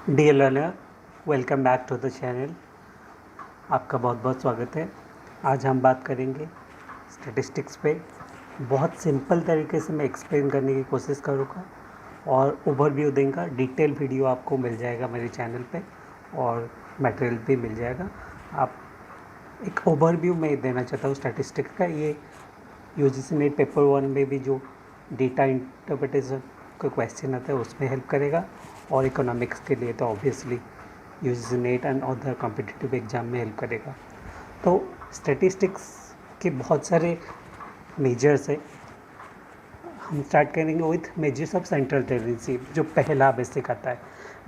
Dear learner, welcome back to the channel. आपका बहुत बहुत स्वागत है। आज हम बात करेंगे स्टैटिस्टिक्स पे। बहुत सिंपल तरीके से मैं एक्सप्लेन करने की कोशिश करूँगा और ओवरव्यू देंगे। डिटेल वीडियो आपको मिल जाएगा मेरे चैनल पे और मटेरियल भी मिल जाएगा। आप एक ओवरव्यू मैं देना चाहता हूँ स्टैटिस्टिक्स का। ये यूजीसी नेट पेपर 1 में भी जो डेटा इंटरप्रिटेशन का क्वेश्चन आता है उसमें हेल्प करेगा, और इकोनॉमिक्स के लिए तो obviously UGC net and other competitive exam में हेल्प करेगा। तो स्टैटिस्टिक्स के बहुत सारे मेजर्स है। हम स्टार्ट करेंगे with measures of central tendency, जो पहला बेसिक आता है।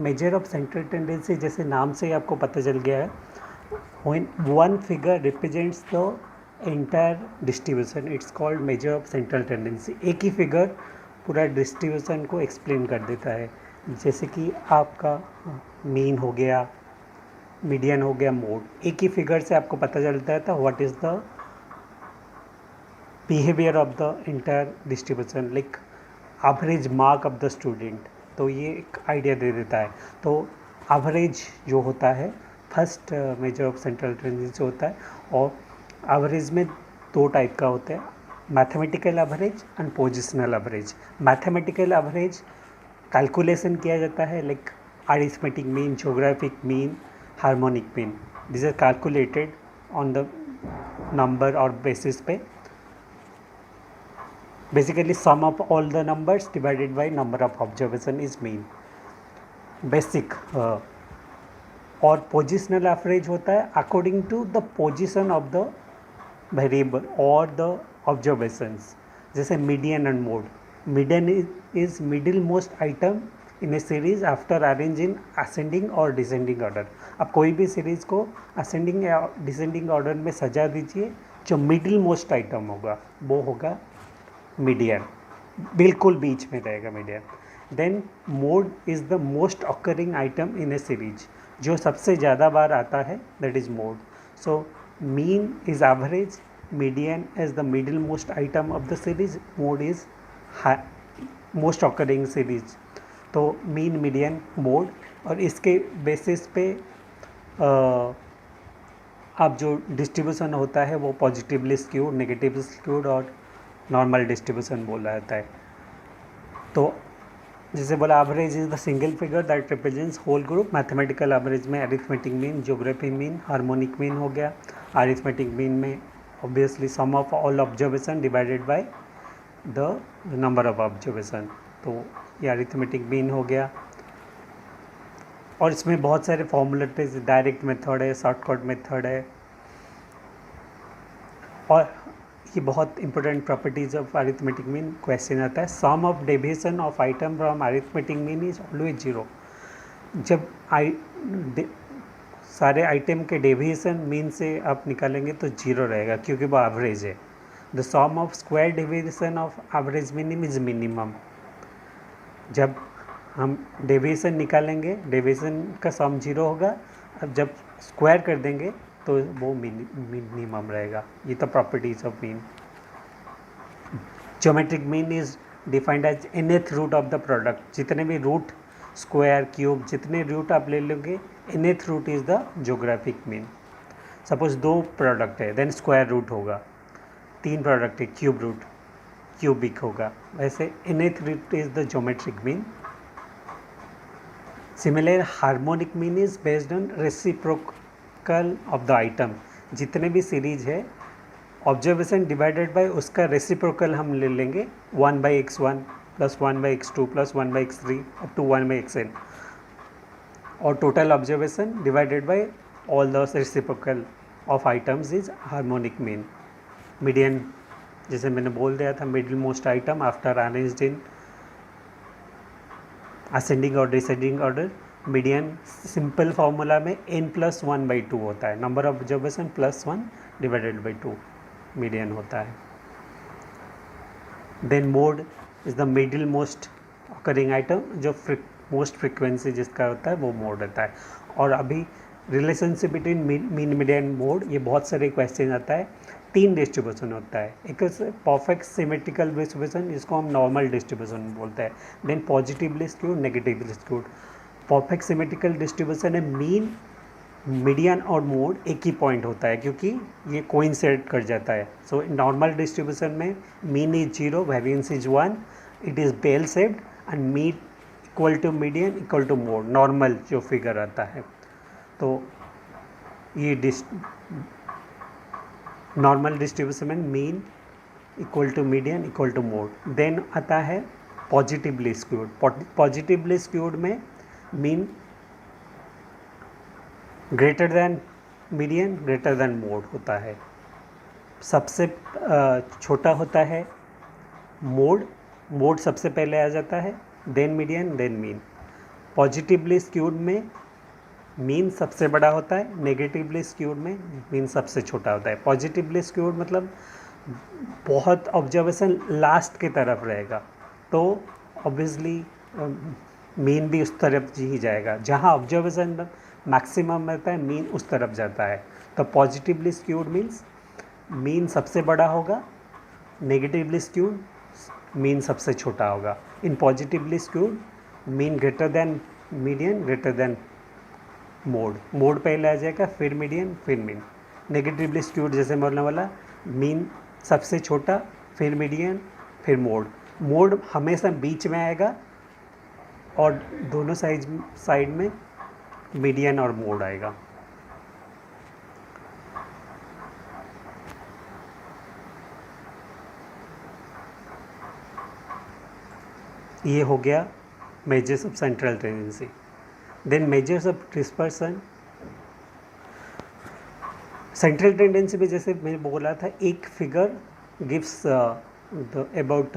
मेजर ऑफ सेंट्रल टेंडेंसी, जैसे नाम से ही आपको पता चल गया है, when one figure represents the entire distribution, it's called measure of central tendency। एक ही फिगर पूरा डिस्ट्रीब्यूशन को एक्सप्लेन कर देता है। जैसे कि आपका मीन हो गया, मीडियन हो गया, मोड। एक ही फिगर से आपको पता चलता है था what is the behaviour of the entire distribution, like average mark of the student. तो ये एक आइडिया दे देता है। तो एवरेज जो होता है first measure of central tendency होता है, और एवरेज में दो टाइप का होता है, mathematical average and positional average. Mathematical average calculation किया जाता है, like arithmetic mean, geographic mean, harmonic mean. This are calculated on the number और बेसिस पे, basically sum of all the numbers divided by number of observation is mean, basic। और positional average होता है according to the position of the variable और the observations. जैसे median and mode. Median is middle most item in a series after arrange in ascending और descending order. आप कोई भी series को असेंडिंग या डिसेंडिंग ऑर्डर में सजा दीजिए, जो मिडिल मोस्ट आइटम होगा वो होगा मीडियन, बिल्कुल बीच में रहेगा median. Then mode is the most occurring item in a series, जो सबसे ज़्यादा बार आता है, that is mode. So mean is average, median is the middle most item of the series, mode is most occurring series. तो mean, median, mode. और इसके basis पे आप जो डिस्ट्रीब्यूशन होता है वो पॉजिटिवली स्क्यूड, नेगेटिवली स्क्यूड और नॉर्मल डिस्ट्रीब्यूशन बोला जाता है। तो जैसे बोला, average is the single figure that represents whole group. Mathematical average में arithmetic mean, geography mean, harmonic mean हो गया। अरिथमेटिक मीन में obviously sum of all observation divided by the number of observation. तो ये अरिथमेटिक मीन हो गया। और इसमें बहुत सारे फॉर्मूलेज, डायरेक्ट मेथड है, शॉर्टकट मेथड है। और ये बहुत important properties of arithmetic mean question आता है। Sum of deviation of item from arithmetic mean is always zero. जब सारे आइटम के डेविएशन मीन से आप निकालेंगे तो जीरो रहेगा, क्योंकि वो एवरेज है। The sum of square deviation of average minimum is minimum. जब हम डेविएशन निकालेंगे, डेविएशन का सम जीरो होगा। अब जब स्क्वायर कर देंगे तो वो मिनिमम रहेगा। ये तो properties of mean. Geometric mean is defined as nth root of the product. जितने भी रूट, स्क्वायर, क्यूब, जितने रूट आप ले लोगे, nth root is the geographic mean. Suppose दो प्रोडक्ट है, देन स्क्वायर रूट होगा। तीन प्रोडक्ट है, क्यूब रूट, क्यूबिक होगा। वैसे nth root is the geometric mean. Similar harmonic mean is based on reciprocal of the item. जितने भी series है, ऑब्जर्वेशन डिवाइडेड बाय उसका रेसिप्रोकल हम ले लेंगे, 1/x1 plus 1/x2 plus 1/x3 up to 1/xn। और total observation divided by all the reciprocal of items is harmonic mean. Median, जैसे मैंने बोल दिया था, middle most item after arranged in ascending और descending order. Median simple formula में n+1/2 होता है, number of observation +1 divided by 2 median होता है। Then mode is the middle most occurring item, जो मोस्ट फ्रिक्वेंसी जिसका होता है वो मोड होता है। और अभी relationship between mean, median, mode, ये बहुत सारे क्वेश्चन आता है। तीन डिस्ट्रीब्यूशन होता है। एक परफेक्ट सिमेट्रिकल डिस्ट्रीब्यूशन, जिसको हम नॉर्मल डिस्ट्रीब्यूशन बोलते हैं। Then positively skewed, negatively skewed. Perfect symmetrical distribution है मीन, मीडियन और मोड एक ही पॉइंट होता है क्योंकि ये कोइंसाइड कर जाता है. सो नॉर्मल डिस्ट्रीब्यूशन में mean is 0, variance is 1, it is bell shaped and mean equal to median equal to mode, normal जो फिगर आता है. तो ये नॉर्मल डिस्ट्रीब्यूशन में mean equal to median equal to mode. Then आता है positively skewed. Positively skewed में mean greater than median greater than mode होता है. सबसे छोटा होता है मोड, मोड सबसे पहले आ जाता है, then median then mean. Positively skewed में मीन सबसे बड़ा होता है, नेगेटिवली स्क्यूड में मीन सबसे छोटा होता है. पॉजिटिवली स्क्यूड मतलब बहुत ऑब्जर्वेशन लास्ट की तरफ रहेगा, तो ऑब्वियसली मीन भी उस तरफ ही जाएगा. जहाँ ऑब्जर्वेशन मैक्सिमम रहता है मीन उस तरफ जाता है. तो पॉजिटिवली स्क्यूड मीन्स मीन सबसे बड़ा होगा, नेगेटिवली स्क्यूड मीन सबसे छोटा होगा. In positively skewed mean greater than median greater than mode, mode पहले आ जाएगा फिर मीडियन फिर मीन. नेगेटिवली स्क्यूड जैसे बोलने वाला मीन सबसे छोटा फिर मीडियन फिर मोड. मोड हमेशा बीच में आएगा और दोनों साइड में मीडियन और मोड आएगा. ये हो गया measures of central tendency. Then measures of dispersion. Central tendency में जैसे मैंने बोला था एक figure gives about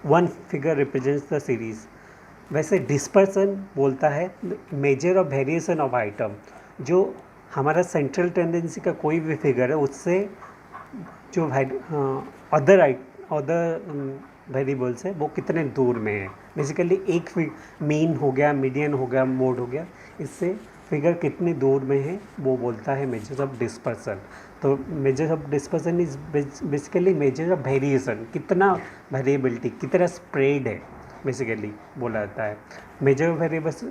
one figure represents the series. वैसे डिस्पर्सन बोलता है measure of variation of item. जो हमारा सेंट्रल टेंडेंसी का कोई भी फिगर है उससे जो अदर वेरिएबल्स है वो कितने दूर में है. बेसिकली एक मीन हो गया, मीडियन हो गया, मोड हो गया, इससे फिगर कितनी दूर में है वो बोलता है मेजर ऑफ डिस्पर्सन. तो measure of dispersion is basically major of variation, कितना वेरिएबिलिटी कितना स्प्रेड है बेसिकली बोला जाता है. मेजर ऑफ वेरिएबल्स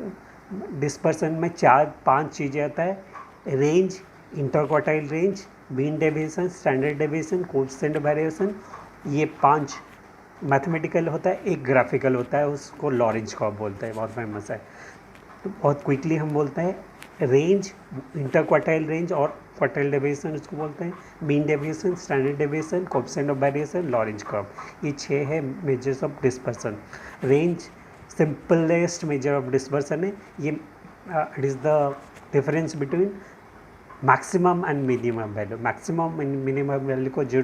डिस्पर्सन में 4-5 चीज़ें आता है. Range, interquartile range, mean deviation, standard deviation, coefficient variation. ये 5 मैथमेटिकल होता है, एक ग्राफिकल होता है, उसको लॉरेंज कर्व बोलते हैं, बहुत फेमस है. तो बहुत क्विकली हम बोलते हैं रेंज, इंटरक्वार्टाइल रेंज और क्वार्टाइल डेविएशन उसको बोलते हैं, mean deviation, standard deviation, coefficient of variation, Lorentz curve. ये 6 है measures of dispersion. Range simplest measure of dispersion है. ये it is the difference between maximum and minimum value. Maximum and minimum value को जो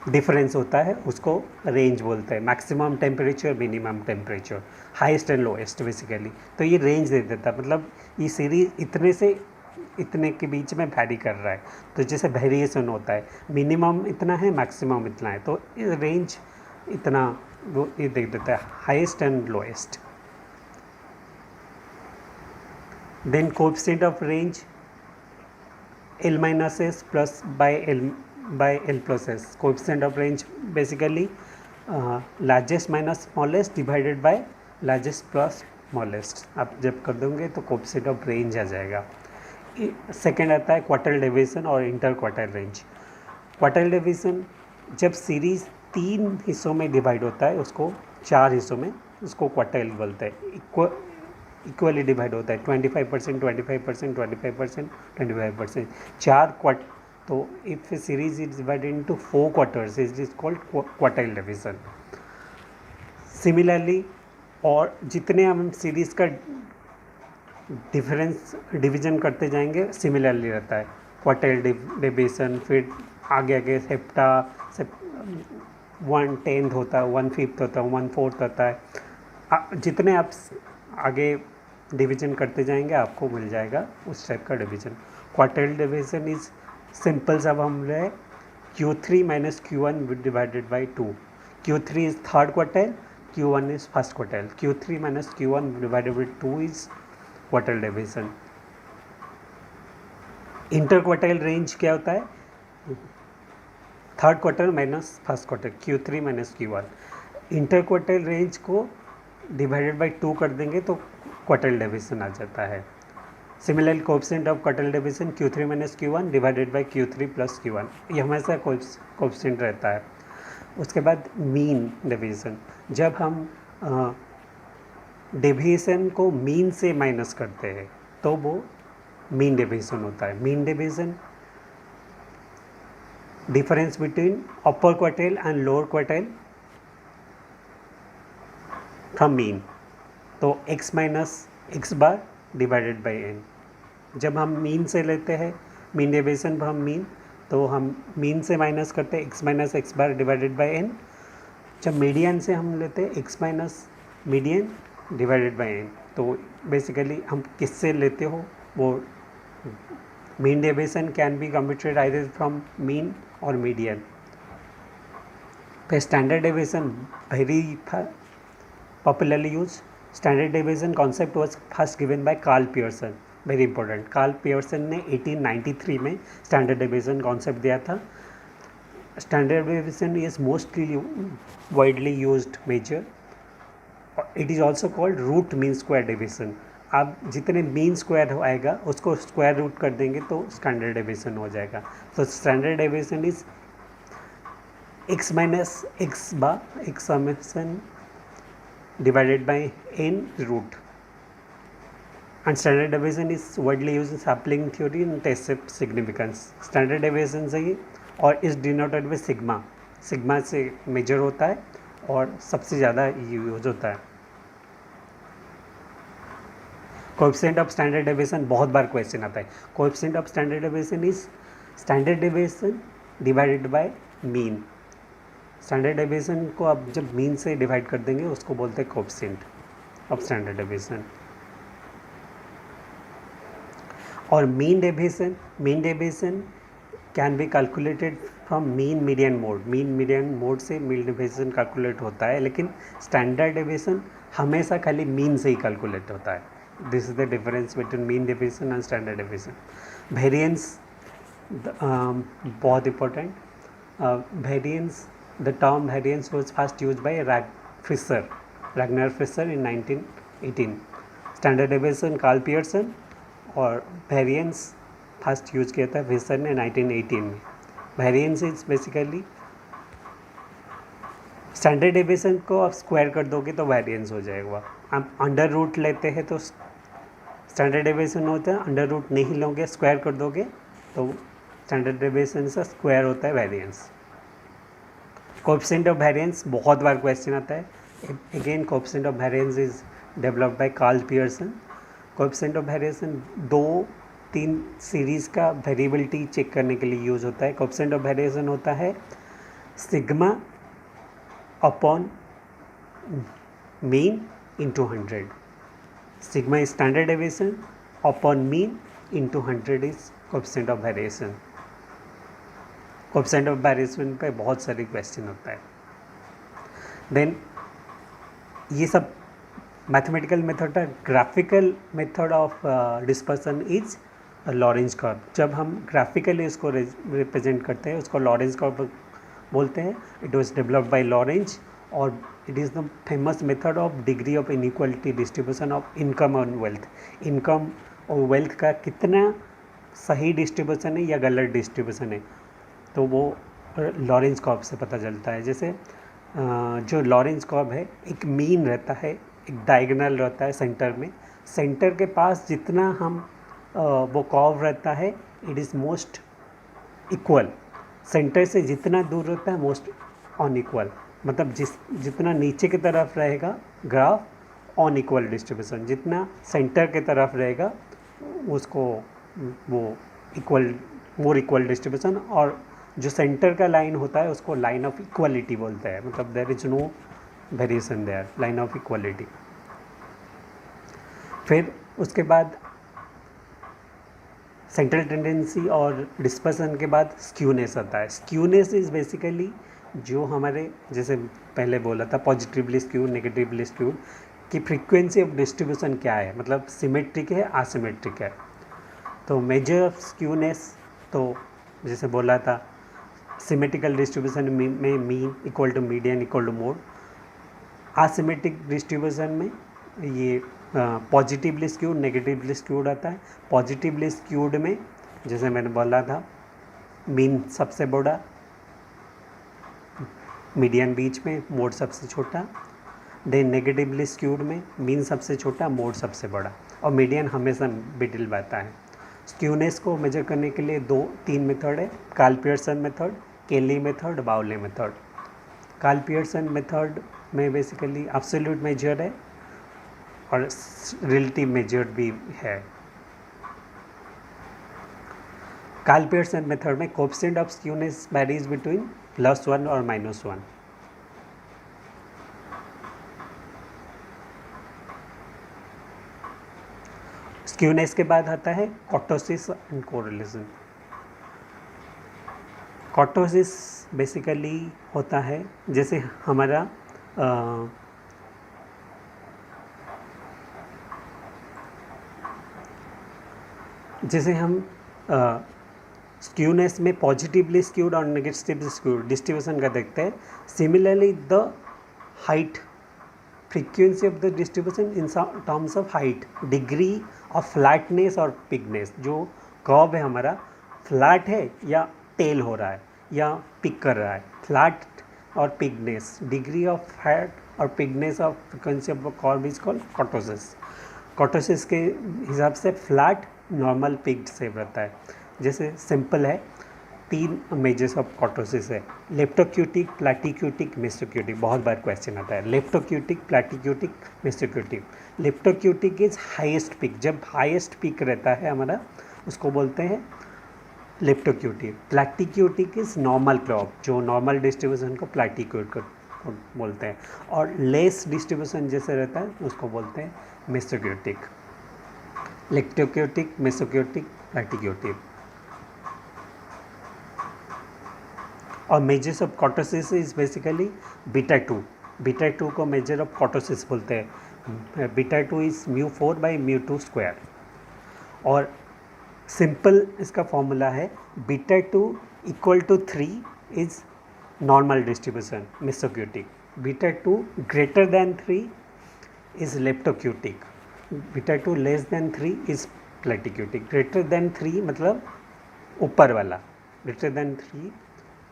difference होता है उसको range बोलते हैं. Maximum temperature, minimum temperature, highest and lowest basically. तो ये रेंज दे देता है, मतलब ये सीरीज इतने से इतने के बीच में वैरी कर रहा है. तो जैसे वेरिएशन होता है, मिनिमम इतना है, मैक्सिमम इतना है, तो रेंज इतना वो ये दे देता है, highest and lowest. Then coefficient of range L-S plus by L plus S. Coefficient of range basically largest minus smallest divided by largest plus smallest. आप जब कर दोगे तो कोएफिशिएंट ऑफ रेंज आ जाएगा. सेकेंड आता है क्वार्टाइल डेविएशन और inter quartile range. Quartile deviation जब सीरीज 3 हिस्सों में डिवाइड होता है, उसको 4 हिस्सों में, उसको क्वार्टाइल बोलते हैं. इक्वली डिवाइड होता है 25%, 25%, 25%, 25%. 4 क्वार्ट. तो if series is divided into 4 quarters it is called quartile division. Similarly और जितने हम सीरीज का डिफरेंस डिवीजन करते जाएंगे सिमिलरली रहता है. क्वार्टाइल डिवीजन, फिर आगे सेप्टा 1/10 होता है, 1/5 होता है, 1/4 होता है. जितने आप आगे डिवीजन करते जाएंगे आपको मिल जाएगा उस टाइप का division. Quartile division is simple सब हम रहे Q3 minus Q1 divided by 2. Q3 is third quartile, Q1 is first quartile. Q3 minus Q1 divided by 2 is quartile division. Interquartile range क्या होता है? Third quarter minus first quarter, Q3 minus Q1. Inter quartile range को divided by 2 कर देंगे तो quartile deviation आ जाता है। Similarly coefficient of quartile deviation Q3 minus Q1 divided by Q3 plus Q1, ये हमेशा कोएफिशिएंट रहता है। उसके बाद मीन डेविएशन, जब हम डेविएशन को मीन से माइनस करते हैं तो वो मीन डेविएशन होता है। Mean deviation difference between upper quartile and lower quartile from mean, तो x minus x bar divided by n। जब हम मीन से लेते हैं मीन डेविएशन फ्रॉम मीन, तो हम मीन से माइनस करते हैं x minus x bar divided by n। जब मीडियन से हम लेते हैं x minus median divided by n, तो बेसिकली हम किससे लेते हो वो mean deviation can be computed either from mean और मीडियन। फिर standard deviation very popularly use. Standard deviation concept was first given by Karl Pearson, very important. Karl Pearson ने 1893 में स्टैंडर्ड डेविएशन कॉन्सेप्ट दिया था। Standard deviation is mostly widely used measure. It is also called root mean square deviation. आप जितने mean square आएगा उसको square root कर देंगे तो स्टैंडर्ड डेविएशन हो जाएगा। तो standard deviation is x minus x bar x summation divided by n root, and standard deviation is widely used in sampling theory and test significance। standard deviation से ही और इस denoted में सिग्मा, सिग्मा से major होता है और सबसे ज़्यादा यूज होता है। कोएफिशिएंट ऑफ स्टैंडर्ड डेविएशन बहुत बार क्वेश्चन आता है। Coefficient of standard deviation is standard deviation divided by mean. Standard deviation को आप जब मीन से डिवाइड कर देंगे उसको बोलते हैं कोएफिशिएंट ऑफ स्टैंडर्ड डेविएशन। और mean deviation can be calculated from mean median mode. Mean median mode से मीन डेविएशन कैलकुलेट होता है, लेकिन स्टैंडर्ड डेविएशन हमेशा खाली मीन से ही कैलकुलेट होता है। This is the difference between mean deviation and standard deviation. Variance बहुत important. Variance, the term variance was first used by Ragnar Fisher in 1918। Standard deviation Karl Pearson और variance first use किया था Fisher ने 1918 में। Variance is basically standard deviation को आप square कर दोगे तो वेरिएंस हो जाएगा। आप अंडर रूट लेते हैं तो स्टैंडर्ड डेविएशन होता है, अंडर रूट नहीं लोगे स्क्वायर कर दोगे तो स्टैंडर्ड डेविएशन से स्क्वायर होता है वेरिएंस। कोएफिशिएंट ऑफ वेरिएंस बहुत बार क्वेश्चन आता है। Again coefficient of variance is developed by Karl Pearson. Coefficient of variation 2-3 series का वेरिएबिलिटी चेक करने के लिए यूज़ होता है। कोएफिशिएंट ऑफ वेरिएशन होता है sigma upon mean into 100। Sigma is standard deviation upon mean into 100 is coefficient of variation. Coefficient of variation पे बहुत सारे क्वेश्चन होता है। देन ये सब मैथमेटिकल मेथड है। Graphical method of dispersion is Lorentz curve. जब हम ग्राफिकली इसको रिप्रेजेंट करते हैं उसको लॉरेंज कर्व बोलते हैं। It was developed by Lorenz और it is the famous method of degree of inequality distribution of income और वेल्थ। इनकम और वेल्थ का कितना सही डिस्ट्रीब्यूशन है या गलत डिस्ट्रीब्यूशन है तो वो लॉरेंज कर्व से पता चलता है। जैसे जो लॉरेंज कर्व है एक मीन रहता है, एक डायगोनल रहता है सेंटर में। सेंटर के पास जितना हम वो कर्व रहता है it is most equal. Centre से जितना दूर रहता है मोस्ट अनइक्वल, मतलब जितना नीचे की तरफ रहेगा ग्राफ अनइक्वल डिस्ट्रीब्यूशन, जितना सेंटर की तरफ रहेगा उसको वो इक्वल मोर इक्वल डिस्ट्रीब्यूशन। और जो सेंटर का लाइन होता है उसको लाइन ऑफ इक्वालिटी बोलते हैं, मतलब there is no variation there, line of equality. फिर उसके बाद सेंट्रल टेंडेंसी और डिस्पर्सन के बाद स्क्यूनेस आता है। स्क्यूनेस इज बेसिकली जो हमारे जैसे पहले बोला था पॉजिटिवली स्क्यूड नेगेटिवली स्क्यूड की फ्रीक्वेंसी ऑफ डिस्ट्रीब्यूशन क्या है, मतलब सिमेट्रिक है असिमेट्रिक है। तो मेजर ऑफ स्क्यूनेस तो जैसे बोला था सिमेट्रिकल डिस्ट्रीब्यूशन में mean equal to median equal to mode. Asymmetric distribution में ये पॉजिटिवली स्क्यूड नेगेटिवली स्क्यूड आता है। पॉजिटिवली स्क्यूड में जैसे मैंने बोला था मीन सबसे बड़ा, मीडियन बीच में, मोड सबसे छोटा। देन नेगेटिवली स्क्यूड में मीन सबसे छोटा, मोड सबसे बड़ा, और मीडियन हमेशा मिडिल में आता है। स्क्यूनेस को मेजर करने के लिए 2-3 मेथड है, कार्ल पियर्सन मेथड, केली मेथड, बाउले मेथड। कार्ल पियर्सन मेथड में बेसिकली एब्सोल्यूट मेजर है और रिलेटिव मेजर भी है। कार्ल पियर्सन मेथड में coefficient of skewness varies between +1 और -1। स्क्यूनेस के बाद आता है kurtosis and correlation. Kurtosis basically होता है जैसे हमारा जैसे हम स्क्यूनेस में पॉजिटिवली स्क्यूड और नेगेटिवली स्क्यूड डिस्ट्रीब्यूशन का देखते हैं। Similarly the height frequency of the distribution in terms of height, degree of flatness और पिगनेस। जो कर्व है हमारा फ्लैट है या टेल हो रहा है या पिक कर रहा है, फ्लैट और पिगनेस, डिग्री ऑफ फैट और peakedness of frequency of curve is called kurtosis. Kurtosis के हिसाब से फ्लैट नॉर्मल पिक्ड सेव रहता है। जैसे सिंपल है, 3 मेजर्स ऑफ कर्टोसिस है, लेप्टोक्यूटिक, प्लैटिक्यूटिक, मेसोक्यूटिक। बहुत बार क्वेश्चन आता है लेप्टोक्यूटिक, प्लैटिक्यूटिक, मेसोक्यूटिक। लेप्टोक्यूटिक इज हाईएस्ट पिक, जब हाईएस्ट पिक रहता है हमारा उसको बोलते हैं लेप्टोक्यूटिक। प्लैटिक्यूटिक इज नॉर्मल क्रॉप, जो नॉर्मल डिस्ट्रीब्यूशन को प्लैटिक्यूटिक बोलते हैं, और लेस डिस्ट्रीब्यूशन जैसे रहता है उसको बोलते हैं मेसोक्यूटिक। लेप्टोक्यूटिक, मेसोक्यूटिक, प्लैटिक्यूटिक। और measures of kurtosis is basically beta 2। Beta 2 को मेजर ऑफ कर्टोसिस बोलते हैं। Beta 2 is μ4/μ2²। और सिंपल इसका फॉर्मूला है beta 2 = 3 is normal distribution mesokurtic, beta 2 > 3 is leptokurtic, beta 2 < 3 is platykurtic. > 3 मतलब ऊपर वाला, <3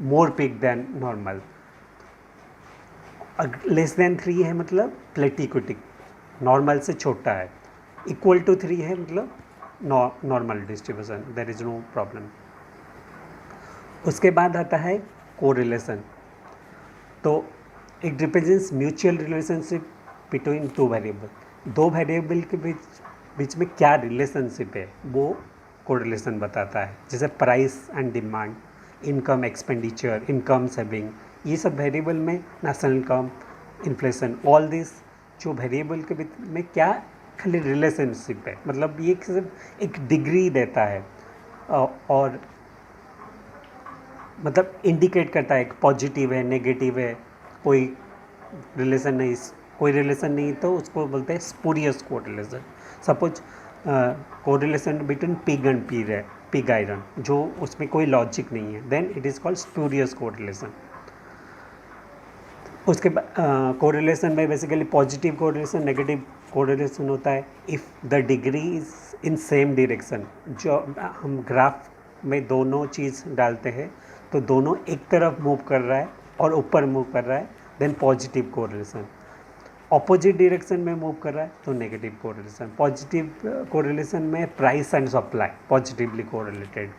मोर पिक देन नॉर्मल, <3 है मतलब प्लैटिक्यूटिक, नॉर्मल से छोटा है, = 3 है मतलब normal distribution, there is no problem. उसके बाद आता है कोरिलेशन। तो it represents mutual relationship between 2 variable. 2 variable के बीच में क्या रिलेशनशिप है वो कोरिलेशन बताता है। जैसे price and demand, income expenditure, income saving, ये सब वेरिएबल में national income, inflation, all this जो वेरिएबल के बीच में क्या खाली रिलेशनशिप है, मतलब ये सिर्फ एक डिग्री देता है और मतलब इंडिकेट करता है कि पॉजिटिव है, नेगेटिव है, कोई रिलेशन नहीं तो उसको बोलते हैं spurious correlation. Suppose correlation between pig and pig iron, जो उसमें कोई लॉजिक नहीं है, then it is called spurious correlation. उसके बाद कोरिलेशन में basically positive correlation, negative correlation होता है if the degree is in same direction. जो हम ग्राफ में दोनों चीज़ डालते हैं तो दोनों एक तरफ मूव कर रहा है और ऊपर मूव कर रहा है, then positive correlation. Opposite direction में मूव कर रहा है तो नेगेटिव कोरिलेशन। पॉजिटिव कोरिलेशन में price and supply positively correlated,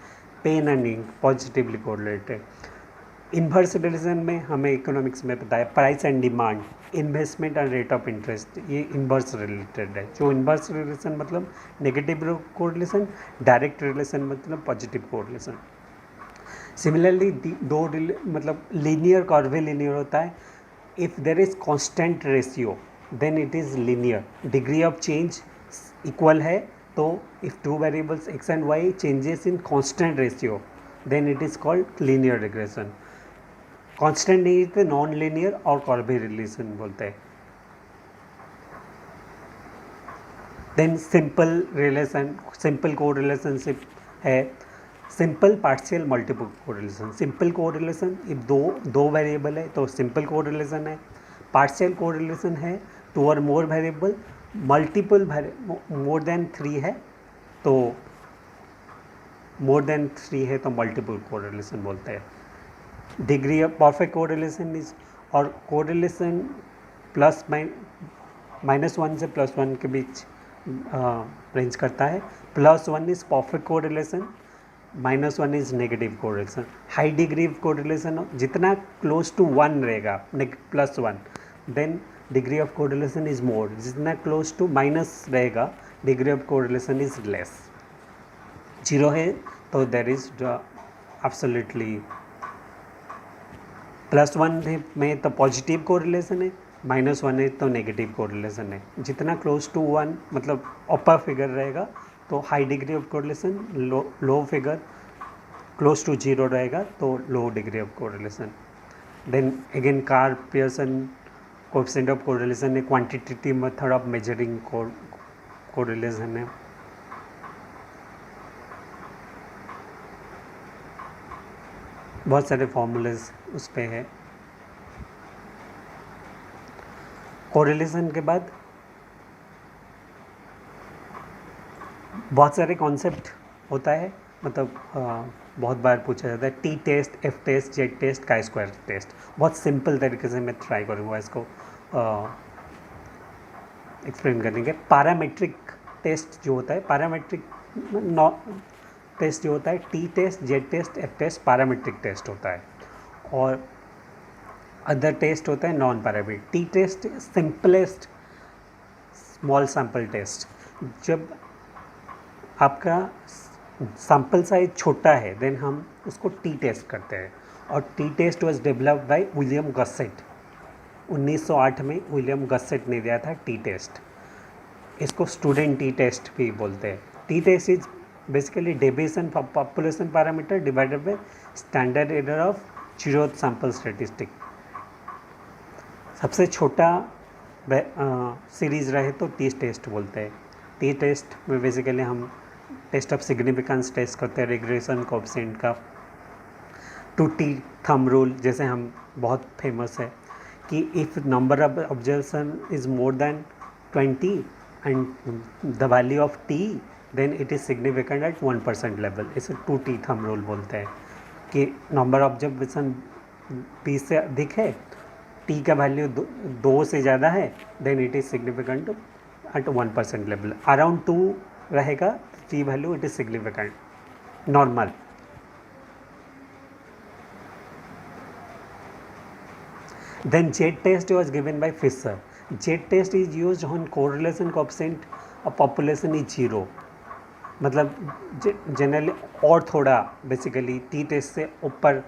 pen and ink positively correlated. Inverse relation में हमें इकोनॉमिक्स में बताया price and demand, investment and rate of interest, ये इन्वर्स रिलेटेड है। जो इन्वर्स रिलेशन मतलब नेगेटिव कोरिलेशन, डायरेक्ट रिलेशन मतलब पॉजिटिव कोरिलेशन। सिमिलरली दो मतलब लीनियर कर्वीलिनियर होता है। If there is constant ratio then it is linear, degree of change equal है तो if 2 variables x and y changes in constant ratio then it is called linear regression. Constant नहीं तो non linear और curvy relation बोलते हैं। Then simple relation, simple correlationship है, simple partial multiple correlation. Simple correlation if दो variable है तो simple correlation है। पार्शियल कोरिलेशन है 2 और more variable, multiple more than 3 है तो मल्टीपल कोरिलेशन बोलते हैं। Degree of perfect correlation is, और कोरिलेशन प्लस -1 से +1 के बीच रेंज करता है। +1 is perfect correlation, -1 is negative correlation. High degree of correlation जितना क्लोज टू 1 रहेगा +1, then degree of correlation is more. जितना क्लोज टू माइनस रहेगा degree of correlation is less. 0 है तो देर इज एब्सोल्युटली, +1 में तो पॉजिटिव कोरिलेशन है, -1 है तो नेगेटिव कोरिलेशन है। जितना क्लोज टू 1 मतलब अपर फिगर रहेगा तो high degree of correlation, low figure close to 0 रहेगा तो low degree of correlation. Then again Karl Pearson coefficient of correlation है, quantitative method of measuring correlation है। बहुत सारे फॉर्मूलेज उस पे है। कोरिलेशन के बाद बहुत सारे कॉन्सेप्ट होता है, मतलब बहुत बार पूछा जाता है T test, F test, Z test, chi square test. बहुत सिंपल तरीके से मैं ट्राई करूँगा इसको एक्सप्लेन करने के। पैरामेट्रिक टेस्ट जो होता है, पैरामेट्रिक टेस्ट जो होता है, T test, Z test, F test parametric test होता है, और अदर टेस्ट होता है non parametric. T test simplest small sample test. जब आपका सैम्पल साइज छोटा है देन हम उसको टी टेस्ट करते हैं, और T test was developed by William Gosset. 1908 में विलियम गसेट ने दिया था टी टेस्ट। इसको स्टूडेंट टी टेस्ट भी बोलते हैं। T test is basically deviation for population parameter divided by standard error of zeroth sample statistic. सबसे छोटा सीरीज रहे तो टी टेस्ट बोलते हैं। टी टेस्ट में बेसिकली हम टेस्ट ऑफ सिग्निफिकेंस टेस्ट करते हैं, रिग्रेशन कोएफिशिएंट का। 2T थंब रूल जैसे हम बहुत फेमस है कि if number of observation is more than 20 and the value of T then it is significant at 1% level. इसे 2T थंब रूल बोलते हैं कि नंबर ऑब्जर्वेशन 20 से अधिक है, T का वैल्यू 2 से ज़्यादा है, then it is significant at 1% level. Around 2 रहेगा T value, it is significant normal. Then Z test was given by Fisher. Z test is used on correlation coefficient of population is 0. मतलब generally और थोड़ा basically T test से ऊपर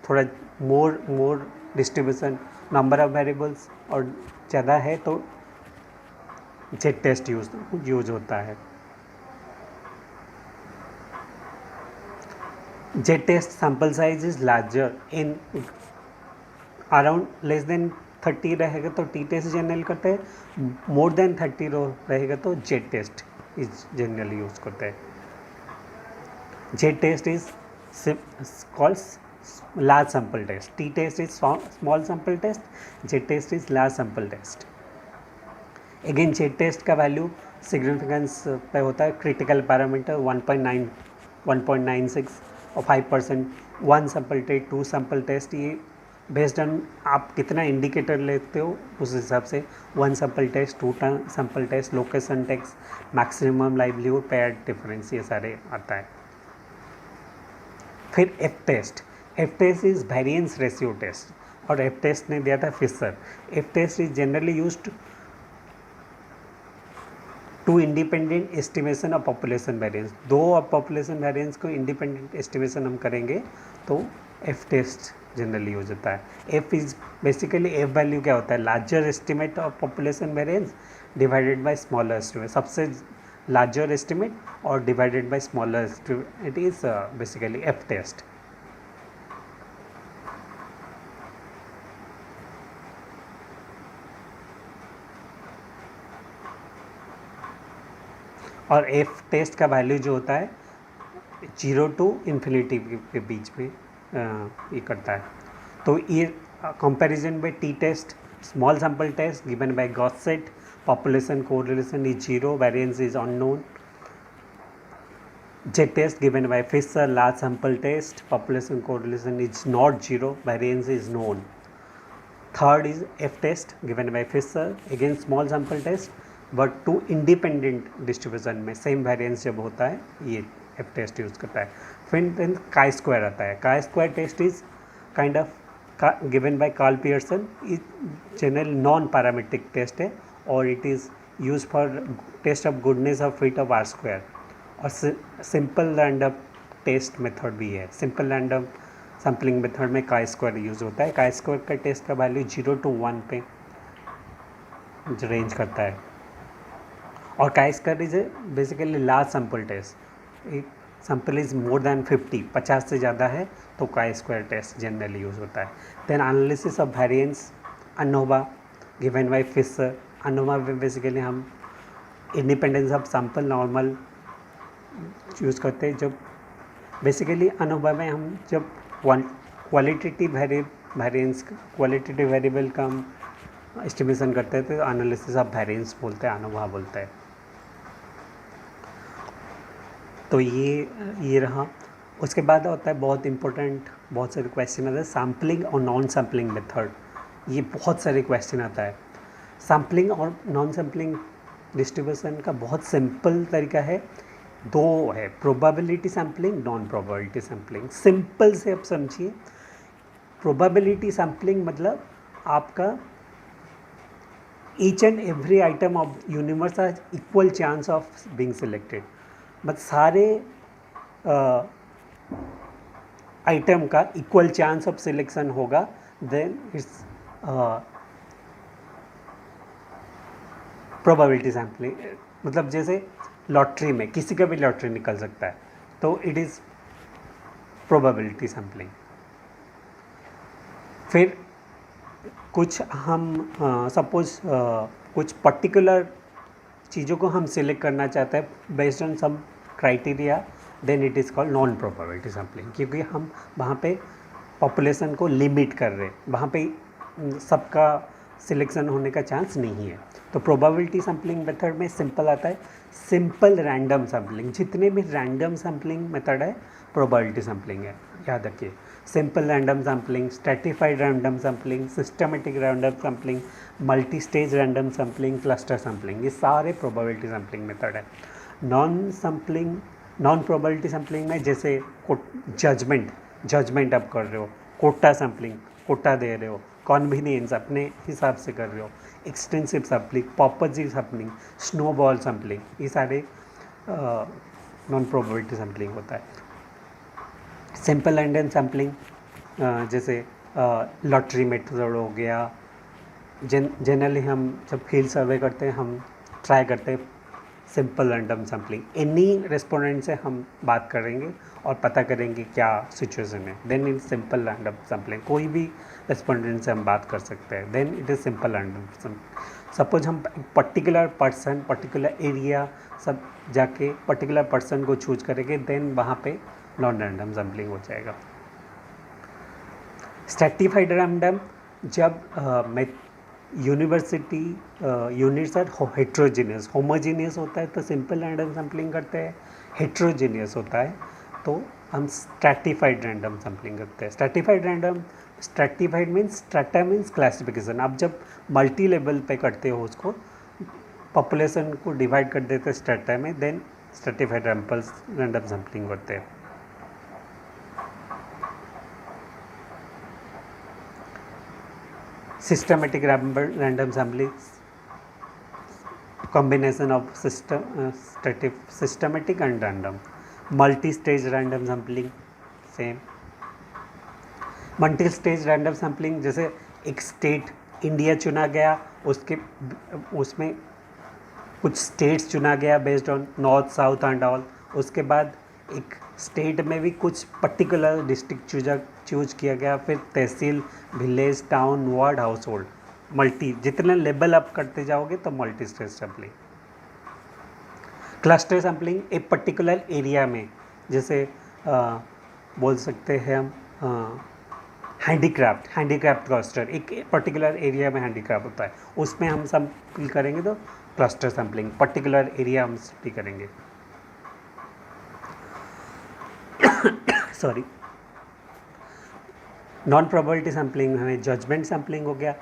थोड़ा मोर distribution number of variables और ज़्यादा है तो Z टेस्ट यूज होता है। Z test sample size is larger in around less than 30 रहेगा तो टी टेस्ट जनरल करते हैं, मोर देन 30 रहेगा तो Z test is generally use करते हैं। Z test is called large sample test, T test is small sample test, Z test is large sample test. Again Z test का value significance पे होता है, critical parameter 1.9 1.96 और 5%। 1 sample test, 2 sample test, ये based on आप कितना indicator लेते हो उस हिसाब से 1 sample test, 2 sample test, location test, maximum livelihood, pair difference, ये सारे आता है। फिर F test. F test is variance ratio test और एफ टेस्ट ने दिया था Fisher. F test is generally used to independent estimation of population variance. दो ऑफ पॉपुलेशन वेरिएंस को इंडिपेंडेंट एस्टिमेशन हम करेंगे तो एफ टेस्ट जनरली यूज होता है। F is basically F value क्या होता है, larger estimate of population variance divided by smaller estimate. सबसे लार्जर एस्टिमेट और divided by smaller estimate, it is basically F test. और एफ टेस्ट का value जो होता है 0 to इन्फिनिटी के बीच में ये करता है। तो ये कंपैरिजन में T test small sample test given by Gauss set, population correlation is 0, variance is unknown. Z test given by Fisher, large sample test, population correlation is not 0, variance is known. Third is F test given by Fisher, again small sample test but two independent distribution में same variance जब होता है ये F test use करता है. फिर then chi square आता है. Chi square test is kind of given by Karl Pearson. General non parametric test है और it is use for test of goodness of fit of R square. और simple random test method भी है. Simple random sampling method में chi square use होता है. Chi square का test का वैल्यू 0 to 1 पे रेंज करता है. और chi square is basically large sample test. एक सैम्पल इज मोर देन 50 से ज़्यादा है तो काई स्क्वायर टेस्ट जनरली यूज़ होता है. Then analysis of variance ANOVA given by Fisher. ANOVA में बेसिकली हम independence of sample normal use करते हैं. जब बेसिकली अनोवा में हम जब क्वालिटेटिव वेरिएंस क्वालिटेटिव वेरिएबल का हम एस्टिमेशन करते हैं तो एनालिसिस ऑफ वेरिएंस बोलते हैं, अनोवा बोलते हैं. तो ये रहा. उसके बाद होता है बहुत इंपॉर्टेंट, बहुत सारे क्वेश्चन आते हैं सैम्पलिंग और नॉन सैम्पलिंग मेथड. ये बहुत सारे क्वेश्चन आता है. सैम्पलिंग और नॉन सैम्पलिंग डिस्ट्रीब्यूशन का बहुत सिंपल तरीका है. दो है, probability sampling, non probability sampling. Simple से आप समझिए. प्रोबेबिलिटी सैम्पलिंग मतलब आपका each and every item of universe has equal chance of being selected. मतलब सारे आइटम का इक्वल चांस ऑफ सिलेक्शन होगा. Then it's probability sampling. मतलब जैसे लॉटरी में किसी का भी लॉटरी निकल सकता है तो इट इज़ प्रोबेबिलिटी सैम्पलिंग. फिर कुछ हम सपोज कुछ पर्टिकुलर चीज़ों को हम सिलेक्ट करना चाहते हैं based on some criteria, then it is called non probability sampling. क्योंकि हम वहाँ पे पॉपुलेशन को लिमिट कर रहे हैं, वहाँ पे सबका सिलेक्शन होने का चांस नहीं है. तो प्रोबेबिलिटी सैम्पलिंग मेथड में सिंपल आता है सिंपल रैंडम सैम्पलिंग. जितने भी रैंडम सैम्पलिंग मेथड है प्रोबेबिलिटी सैम्पलिंग है, याद रखिए. Simple random sampling, stratified random sampling, systematic random sampling, multi stage random sampling, cluster sampling, ये सारे प्रोबेबिलिटी सैम्पलिंग मेथड है. नॉन प्रोबेबिलिटी सैम्पलिंग में जैसे जजमेंट आप कर रहे हो, कोटा सैम्पलिंग, कोटा दे रहे हो, कॉन्वीनियंस अपने हिसाब से कर रहे हो, extensive sampling, purposive sampling, snowball sampling, ये सारे नॉन प्रोबेबिलिटी सैम्पलिंग होता है. सिंपल रैंडम सैम्पलिंग जैसे लॉटरी मेथड हो गया. जनरली हम जब फील्ड सर्वे करते हैं हम ट्राई करते हैं simple random sampling. Any respondent से हम बात करेंगे और पता करेंगे क्या सिचुएशन है. Then in simple random sampling कोई भी रेस्पोंडेंट से हम बात कर सकते हैं. Then it is simple random sampling. Suppose हम पर्टिकुलर पर्सन, पर्टिकुलर एरिया सब जाके पर्टिकुलर पर्सन को चूज करेंगे, देन वहाँ पे नॉन रैंडम सैम्पलिंग हो जाएगा. स्ट्रैटिफाइड रैंडम जब university units are heterogeneous, homogeneous होता है तो सिंपल रैंडम सैम्पलिंग करते हैं. हेट्रोजीनियस होता है तो हम स्ट्रैटिफाइड रैंडम सैम्पलिंग करते हैं. Stratified means strata means classification. आप जब मल्टी लेवल पे करते हो उसको, पॉपुलेशन को डिवाइड कर देते हैं स्ट्रैटा में, देन स्ट्रैटिफाइड रैंडम सैम्पलिंग करते हैं. Systematic random sampling, combination of systematic and random. Multi-stage random sampling, same. Multi-stage random sampling जैसे एक स्टेट इंडिया चुना गया, उसमें कुछ स्टेट्स चुना गया based on north south and all. उसके बाद एक स्टेट में भी कुछ पर्टिकुलर डिस्ट्रिक्ट चूज किया गया. फिर tehsil, village, town, ward, household, multi. जितने लेवल अप करते जाओगे तो multi stage sampling. Cluster sampling एक पर्टिकुलर एरिया में, जैसे बोल सकते हैं हम हैंडीक्राफ्ट क्लस्टर, एक पर्टिकुलर एरिया में हैंडीक्राफ्ट होता है, उसमें हम सैम्पल करेंगे तो क्लस्टर सैम्पलिंग, पर्टिकुलर एरिया हम स्टडी करेंगे। सॉरी। नॉन प्रोबेबिलिटी सैम्पलिंग हमें जजमेंट सैम्पलिंग हो गया।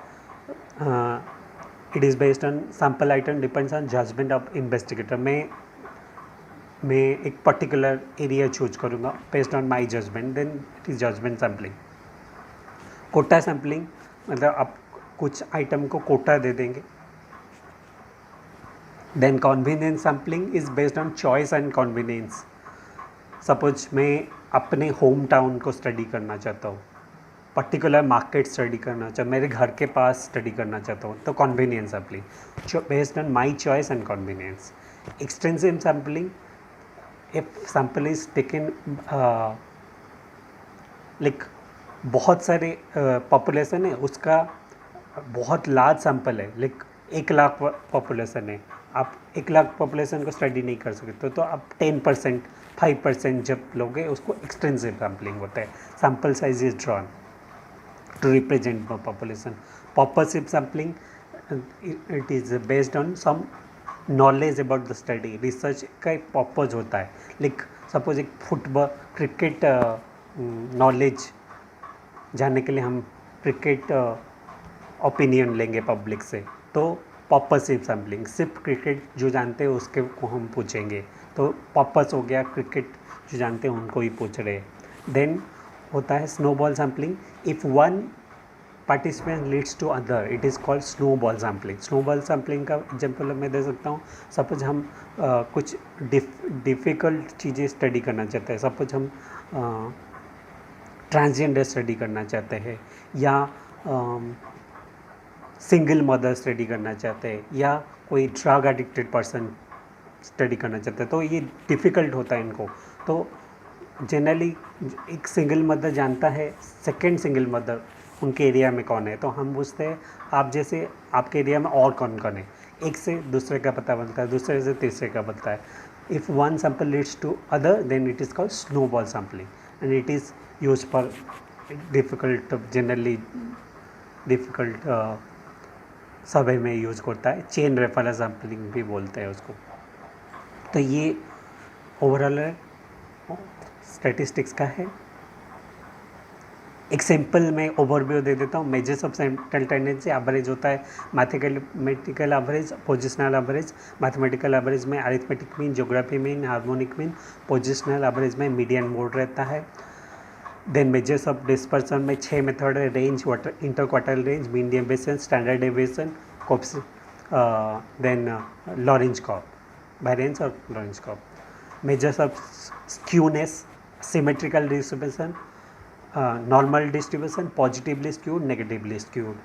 It is based on sample item depends on judgement of investigator. मैं एक पर्टिकुलर एरिया चूज करूँगा based on my judgement, then it is judgement sampling. Quota sampling मतलब आप कुछ item को कोटा दे देंगे। Then convenience sampling is based on choice and convenience. Suppose मैं अपने होम टाउन को स्टडी करना चाहता हूँ, पर्टिकुलर मार्केट स्टडी करना चाहता हूँ, मेरे घर के पास स्टडी करना चाहता हूँ, तो convenience sampling based on my choice and convenience. Extensive sampling, if sample is taken like बहुत सारे पॉपुलेशन है, उसका बहुत लार्ज सैम्पल है, लाइक 1 लाख पॉपुलेशन है, आप 1 लाख पॉपुलेशन को स्टडी नहीं कर सकते, तो आप 10% 5% जब लोगे उसको एक्सटेंसिव सैम्पलिंग होता है। Sample size is drawn to represent population. Purposive sampling, it is based on some knowledge about the study, research का एक पर्पज होता है। लाइक सपोज एक फुटबॉल क्रिकेट नॉलेज जानने के लिए हम क्रिकेट ओपिनियन लेंगे पब्लिक से, तो पर्पसिव सैम्पलिंग सिर्फ क्रिकेट जो जानते हैं उसके को हम पूछेंगे, तो पर्पस हो गया क्रिकेट जो जानते हैं उनको ही पूछ रहे हैं। देन होता है snowball sampling, if one participant leads to other it is called snowball sampling. Snowball sampling का एग्जाम्पल मैं दे सकता हूँ। सपोज हम कुछ डिफ़िकल्ट चीज़ें स्टडी करना चाहते हैं, सपोज हम ट्रांसजेंडर स्टडी करना चाहते हैं, या सिंगल मदर स्टडी करना चाहते हैं, या कोई ड्रग एडिक्टेड पर्सन स्टडी करना चाहते हैं, तो ये डिफ़िकल्ट होता है इनको। तो जनरली एक सिंगल मदर जानता है सेकंड सिंगल मदर उनके एरिया में कौन है, तो हम पूछते हैं आप जैसे आपके एरिया में और कौन कौन है, एक से दूसरे का पता बनता है, दूसरे से तीसरे का बनता है। If one sample leads to other then it is called snowball sampling and it is use for difficult, generally difficult survey में यूज करता है। चेन रेफरेंस सैम्पलिंग भी बोलते हैं उसको। तो ये ओवरऑल स्टैटिस्टिक्स का है। एक सिंपल मैं ओवरव्यू दे देता हूँ। Measures of central tendency, average होता है mathematical average, positional average. Mathematical average में arithmetic mean, geography mean, harmonic mean. Positional average में मीडियन मोड रहता है। देन मेजर्स ऑफ डिस्पर्सन में 6 मेथड है, range, inter quartile range, mean deviation, standard deviation, कोप्स, then Lorenz curve, variance और Lorenz curve. Measures of skewness, symmetrical distribution, normal distribution, positively skewed, negatively skewed.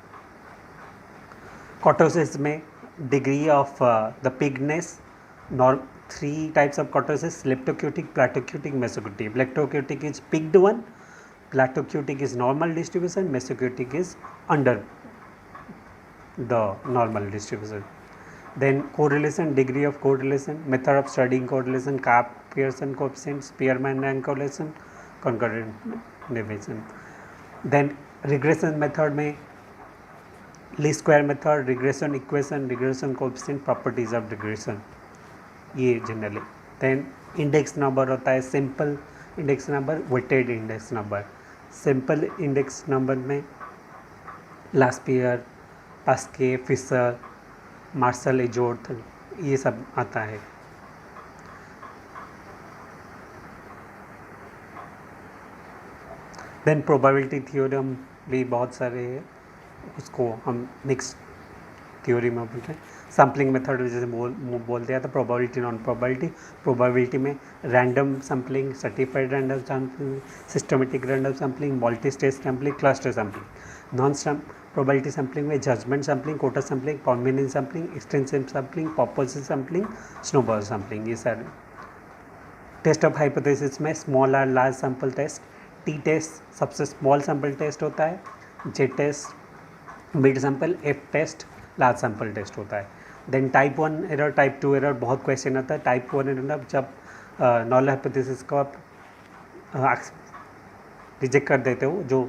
Kurtosis में degree of the peakedness, 3 types of kurtosis, leptokurtic, platykurtic, mesokurtic. Leptokurtic is peaked one, platykurtic is normal distribution, mesocutic is under the normal distribution. Then correlation, degree of correlation, method of studying correlation, Karp-Pearson coefficient, Spearman-Rank correlation, concurrent deviation. Then regression method में least square method, regression equation, regression coefficient, properties of regression, ये generally. Then index number होता है, simple index number, weighted index number. Simple index number में लास्पियर, पास्के, Fisher, martial एजोर्थ, ये सब आता है। Then probability theorem भी बहुत सारे हैं, उसको हम नेक्स्ट थ्योरी में बोलते हैं। सैम्पलिंग मेथड जैसे बोल दिया था, प्रोबेबिलिटी, नॉन प्रोबेबिलिटी। प्रोबेबिलिटी में random sampling, stratified random sampling, systematic random sampling, multi stage sampling, cluster sampling. Non probability sampling में judgement sampling, quota sampling, convenience sampling, extensive sampling, purposive sampling, snowball sampling, ये सारे। Test of hypothesis में small और large sample test. T test सबसे small sample test होता है, Z test mid sample, F test large sample test होता है। Then type 1 error, type 2 error बहुत क्वेश्चन आता है। टाइप 1 एरर जब नॉल हाइपोथेसिस को आप रिजेक्ट कर देते हो, जो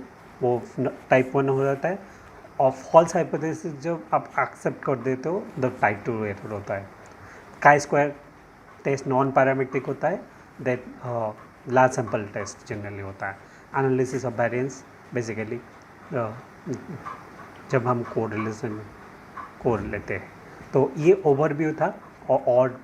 वो टाइप 1 हो जाता है। और फॉल्स हाइपोथेसिस जब आप एक्सेप्ट कर देते हो द टाइप 2 मेथड होता है। Chi square test non parametric होता है, that large sample test generally होता है। एनालिसिस ऑफ वेरिएंस बेसिकली जब हम कोरिलेशन कोड लेते हैं। तो ये ओवरव्यू था और